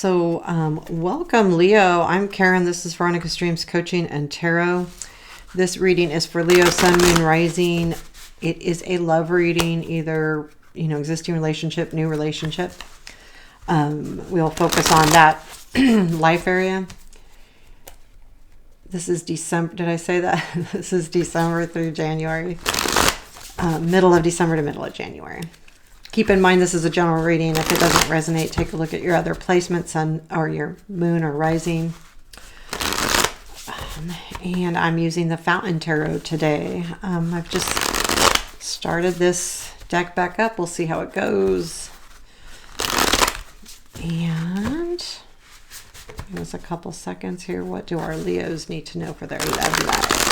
Welcome, Leo. I'm Karen. This is Veronica Streams Coaching and Tarot. This reading is for Leo, Sun, Moon, Rising. It is a love reading, either, existing relationship, new relationship. We'll focus on that life area. This is December. Did I say that? This is December through January. Middle of December to middle of January. Keep in mind, this is a general reading. If it doesn't resonate, take a look at your other placements or your moon or rising. And I'm using the Fountain Tarot today. I've just started this deck back up. We'll see how it goes. And give us a couple seconds here. What do our Leos need to know for their love life?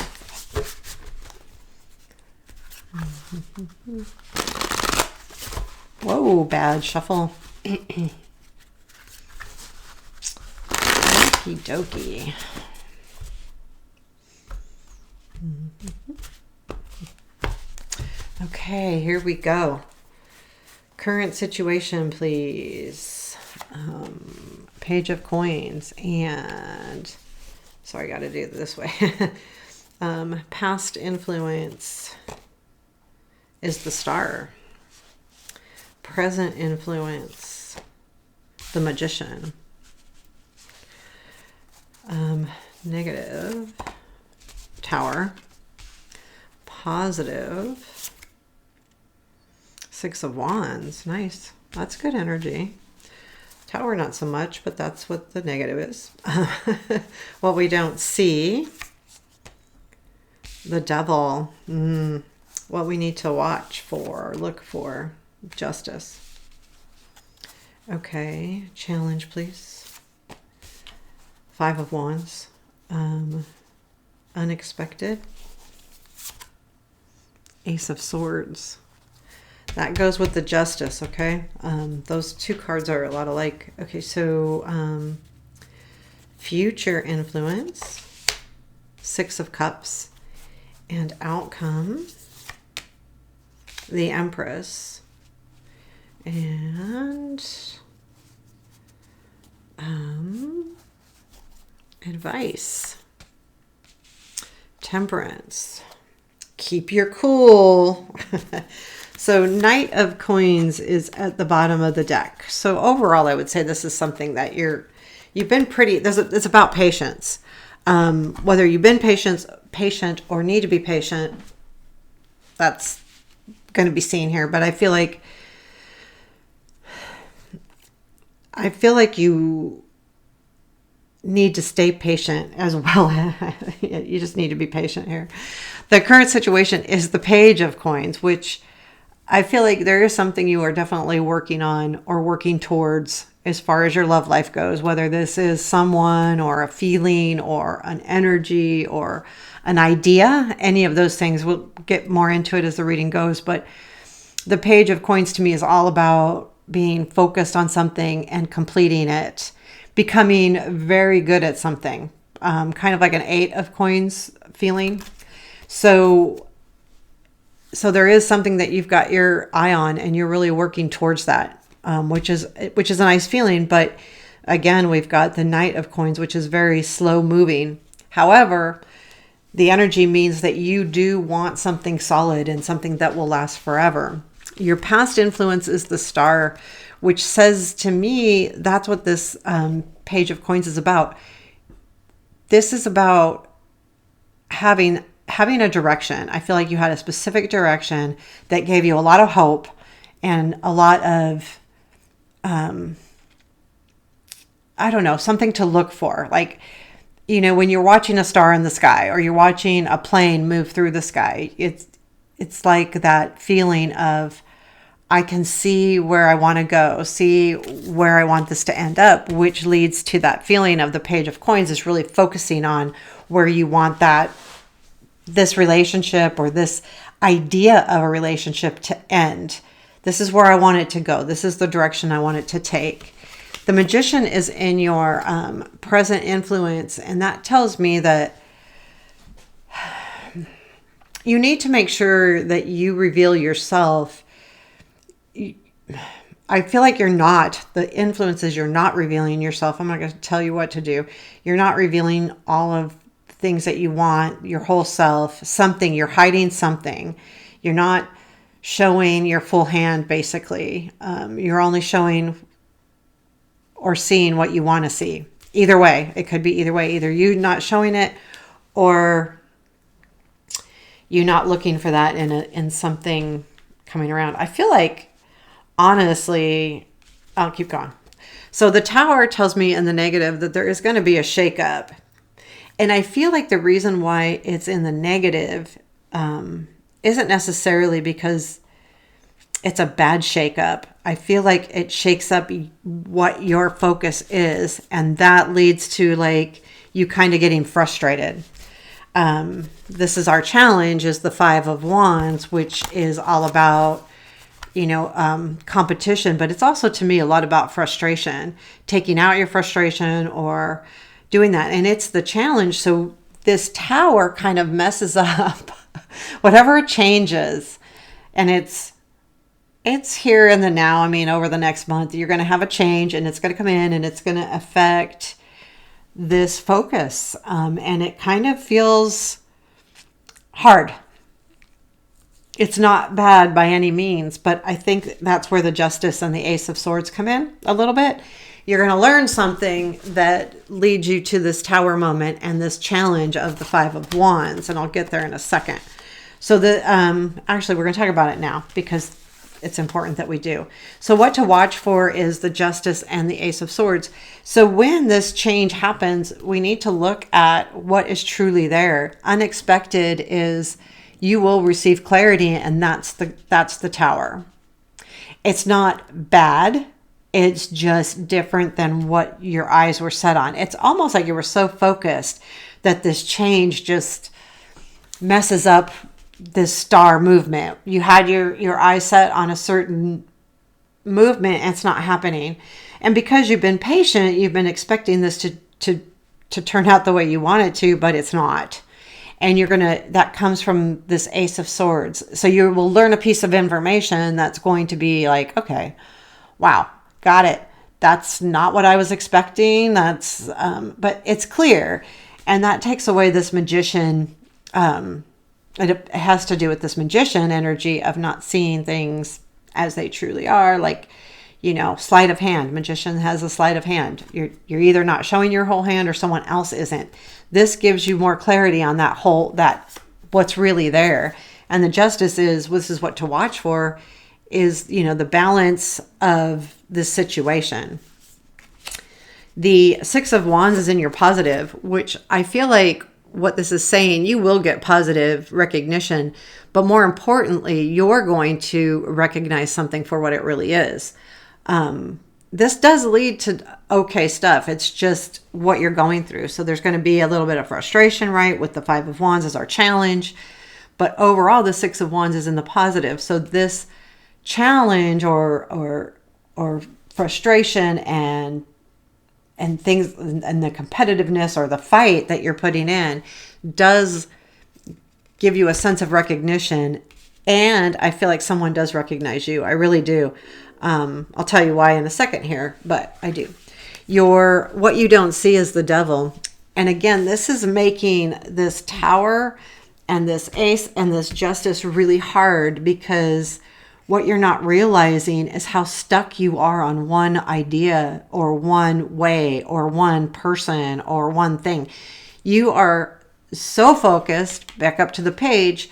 Whoa, bad shuffle. Okie dokie. Okay, here we go. Current situation, please. Page of Coins. And sorry, I got to do it this way. Past influence is the Star. Present influence, the Magician. Negative, Tower. Positive, Six of Wands. Nice. That's good energy. Tower, not so much, but that's what the negative is. What we don't see. The Devil. What we need to watch for, look for. Justice. Okay, challenge, please. Five of Wands. Unexpected. Ace of Swords. That goes with the Justice, okay? Those two cards are a lot alike. Okay, so future influence. Six of Cups. And outcome. The Empress. And advice. Temperance. Keep your cool. So Knight of Coins is at the bottom of the deck. So overall, I would say this is something that you've been pretty, it's about patience. Whether you've been patient or need to be patient, that's going to be seen here. But I feel like you need to stay patient as well. You just need to be patient here. The current situation is the Page of Coins, which I feel like there is something you are definitely working on or working towards as far as your love life goes, whether this is someone or a feeling or an energy or an idea. Any of those things. We'll get more into it as the reading goes, but the Page of Coins to me is all about being focused on something and completing it, becoming very good at something, kind of like an Eight of Coins feeling. So there is something that you've got your eye on and you're really working towards that, which is a nice feeling. But again, we've got the Knight of Coins, which is very slow moving. However, the energy means that you do want something solid and something that will last forever. Your past influence is the Star, which says to me that's what this Page of Coins is about. This is about having a direction. I feel like you had a specific direction that gave you a lot of hope and a lot of, something to look for. Like, when you're watching a star in the sky or you're watching a plane move through the sky, it's like that feeling of, I can see where I want to go, see where I want this to end up, which leads to that feeling of the Page of Coins is really focusing on where you want this relationship or this idea of a relationship to end. This is where I want it to go. This is the direction I want it to take. The Magician is in your present influence, and that tells me that you need to make sure that you reveal yourself I feel like you're not, the influences, you're not revealing yourself. I'm not going to tell you what to do. You're not revealing all of the things that you want, your whole self, something, you're hiding something. You're not showing your full hand, basically. You're only showing or seeing what you want to see. Either way, it could be either way. Either you not showing it or you not looking for that in something coming around. I feel like, honestly, I'll keep going. So the Tower tells me in the negative that there is going to be a shakeup. And I feel like the reason why it's in the negative isn't necessarily because it's a bad shakeup. I feel like it shakes up what your focus is. And that leads to like you kind of getting frustrated. This is our challenge, is the Five of Wands, which is all about, competition, but it's also, to me, a lot about frustration, taking out your frustration or doing that. And it's the challenge. So this Tower kind of messes up whatever changes. And it's here in the now. I mean, over the next month, you're going to have a change and it's going to come in and it's going to affect this focus. And it kind of feels hard. It's not bad by any means, but I think that's where the Justice and the Ace of Swords come in a little bit. You're going to learn something that leads you to this Tower moment and this challenge of the Five of Wands. And I'll get there in a second. So actually, we're going to talk about it now because it's important that we do. So what to watch for is the Justice and the Ace of Swords. So when this change happens, we need to look at what is truly there. Unexpected is you will receive clarity, and that's the Tower. It's not bad. It's just different than what your eyes were set on. It's almost like you were so focused that this change just messes up this star movement. You had your eyes set on a certain movement and it's not happening. And because you've been patient, you've been expecting this to turn out the way you want it to, but it's not. And that comes from this Ace of Swords. So you will learn a piece of information that's going to be like, okay, wow, got it. That's not what I was expecting. But it's clear. And that takes away this magician, it has to do with this magician energy of not seeing things as they truly are. Like, sleight of hand. Magician has a sleight of hand. You're either not showing your whole hand or someone else isn't. This gives you more clarity on that what's really there. And the Justice this is what to watch for, is, the balance of this situation. The Six of Wands is in your positive, which I feel like what this is saying, you will get positive recognition, but more importantly, you're going to recognize something for what it really is. This does lead to okay stuff. It's just what you're going through. So there's going to be a little bit of frustration, right? With the Five of Wands as our challenge, but overall the Six of Wands is in the positive. So this challenge or frustration and things and the competitiveness or the fight that you're putting in does give you a sense of recognition. And I feel like someone does recognize you. I really do. I'll tell you why in a second here, but I do. What you don't see is the Devil. And again, this is making this Tower and this Ace and this Justice really hard, because what you're not realizing is how stuck you are on one idea or one way or one person or one thing. You are so focused, back up to the page,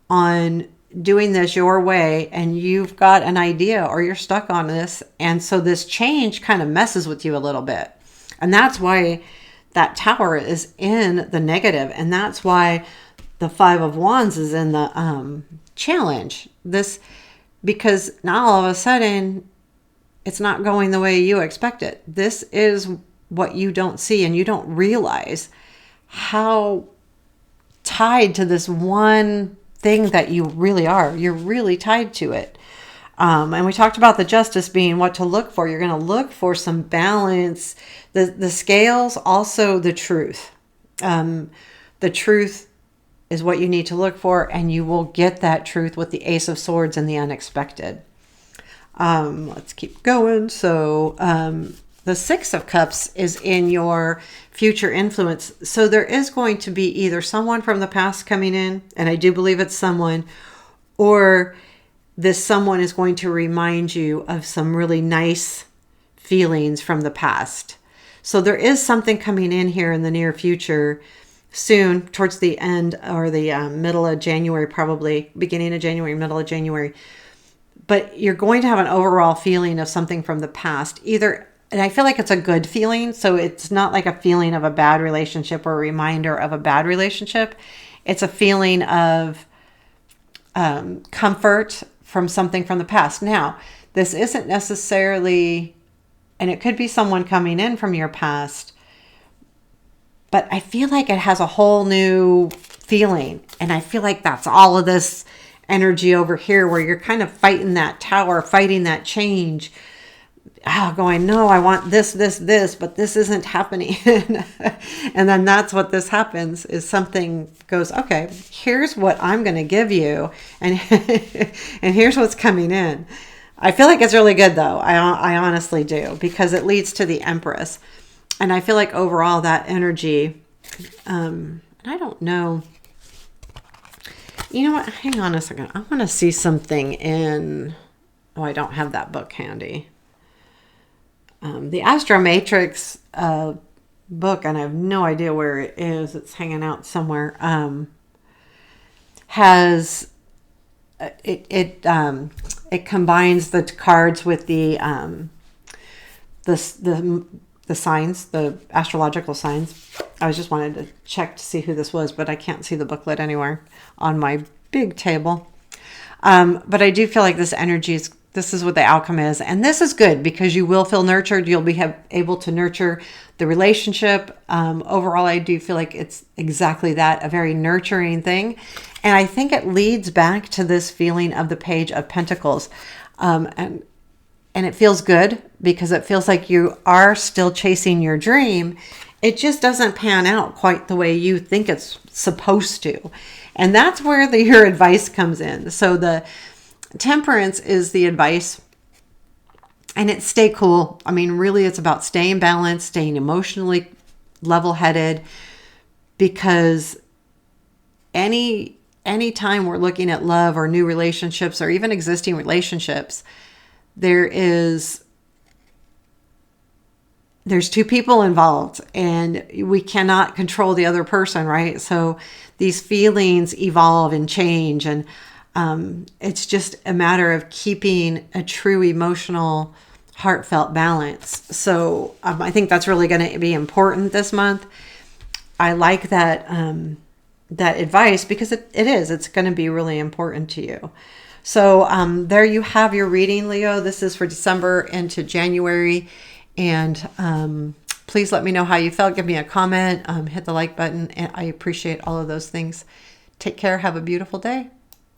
on doing this your way, and you've got an idea or you're stuck on this. And so this change kind of messes with you a little bit. And that's why that Tower is in the negative. And that's why the Five of Wands is in the challenge. Because now all of a sudden it's not going the way you expect it. This is what you don't see, and you don't realize how tied to this one thing that you really are. You're really tied to it. And we talked about the Justice being what to look for. You're going to look for some balance. The scales, also the truth. The truth is what you need to look for, and you will get that truth with the Ace of Swords and the unexpected. Let's keep going. So the Six of Cups is in your future influence. So there is going to be either someone from the past coming in, and I do believe it's someone, or this someone is going to remind you of some really nice feelings from the past. So there is something coming in here in the near future, soon, towards the end or the middle of January, probably beginning of January, middle of January. But you're going to have an overall feeling of something from the past, either, and I feel like it's a good feeling. So it's not like a feeling of a bad relationship or a reminder of a bad relationship. It's a feeling of comfort from something from the past. Now, this isn't necessarily, and it could be someone coming in from your past, but I feel like it has a whole new feeling. And I feel like that's all of this energy over here where you're kind of fighting that tower, fighting that change. Going, no, I want this, but this isn't happening. And then that's what this happens is something goes, okay, here's what I'm going to give you. And, and here's what's coming in. I feel like it's really good though. I honestly do, because it leads to the Empress. And I feel like overall that energy, and I don't know, you know what? Hang on a second. I want to see something in, I don't have that book handy. The Astro Matrix book, and I have no idea where it is. It's hanging out somewhere. Has it combines the cards with the signs, the astrological signs. I was just wanted to check to see who this was, but I can't see the booklet anywhere on my big table. But I do feel like this energy is, this is what the outcome is. And this is good because you will feel nurtured. You'll be able to nurture the relationship. Overall, I do feel like it's exactly that, a very nurturing thing. And I think it leads back to this feeling of the Page of Pentacles. And it feels good because it feels like you are still chasing your dream. It just doesn't pan out quite the way you think it's supposed to. And that's where your advice comes in. So the Temperance is the advice, and it's stay cool. I mean, really, it's about staying balanced, staying emotionally level-headed, because any time we're looking at love or new relationships or even existing relationships, there's two people involved and we cannot control the other person, right? So these feelings evolve and change, and it's just a matter of keeping a true emotional, heartfelt balance. So I think that's really going to be important this month. I like that that advice because it's going to be really important to you. So there you have your reading, Leo. This is for December into January. And please let me know how you felt. Give me a comment, hit the like button. And I appreciate all of those things. Take care. Have a beautiful day.